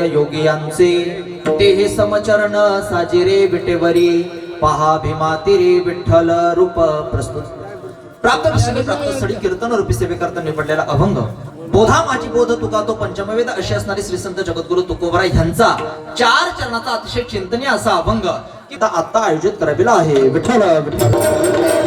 योगियांचे ते हे समचरण साजिरे विटेवरी पहा भीमातिरी विठ्ठल रूप प्रस्तुत प्राप्त स्थळी कीर्तन रूपी सेवेकरता निवडलेला अभंग बोधा माझी बोध तुका तो पंचमवेद अशी असणारी श्री संत जगद्गुरु तुकोबरा यांचा 4 चरणाचा अतिशय चिंतनीय असा अभंग की आता आयोजित करावेला आहे. विठ्ठल विठ्ठल